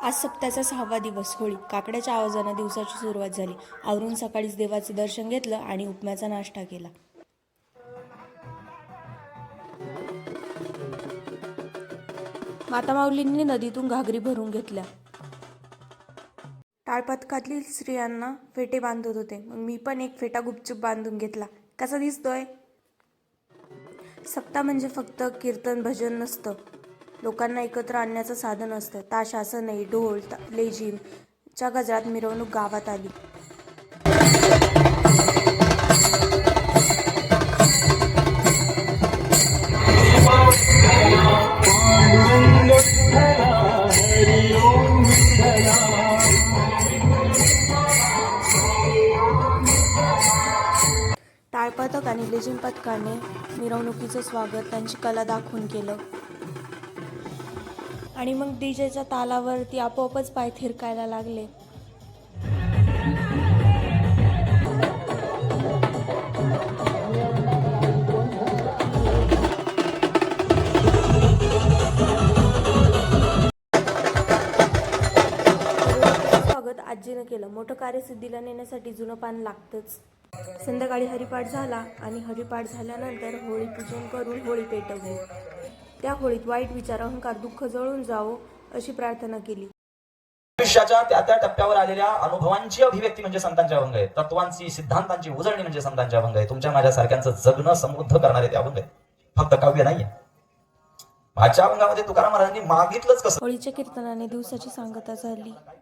आज सप्त्याचा 6वा दिवस होळी. काकड्याच्या आवाजानं दिवसाची सुरुवात झाली. आवरून सकाळीच देवाचं दर्शन घेतलं आणि उपम्याचा नाश्ता केला. माता माऊलींनी नदीतून घागरी भरून घेतल्या. टाळपदकातील स्त्रियांना फेटे बांधत होते. मग मी पण एक फेटा गुपचूप बांधून घेतला. कसा दिसतोय? सप्ताह म्हणजे फक्त कीर्तन भजन नसतं, लोकांना एकत्र आणण्याचं साधन असतं. ताशा, सनई, ढोल, लेझिम च्या गजरात मिरवणूक गावात आली. टाळपदक आणि लेझिम पथकाने मिरवणुकीचं स्वागत त्यांची कला दाखवून केलं. आणि मग डीजेच्या तालावरती आपोआपच पाय थिरकायला लागले. स्वागत आजीनं केलं. मोठं कार्य सिद्धीला नेण्यासाठी जुनं पान लागतंच. संध्याकाळी हरिपाठ झाला आणि हरिपाठ झाल्यानंतर होळी पूजन करून होळी पेटवली. त्या होळीत वाईट विचार, अहंकार, दुःख जळून जावो अशी प्रार्थना केली. आयुष्याच्या त्या त्या टप्प्यावर आलेल्या अनुभवांची अभिव्यक्ती म्हणजे संतांचे अभंग आहे. तत्वांची, सिद्धांतांची उजळणी म्हणजे संतांचे अभंग आहे. तुमच्या माझ्या सारख्यांचं जगणं समृद्ध करणारे ते अभंग आहे, फक्त काव्य नाहीये. माझ्या अभंगामध्ये तुकाराम महाराजांनी मागितलंच कसं. होळीच्या कीर्तनाने दिवसाची सांगता झाली.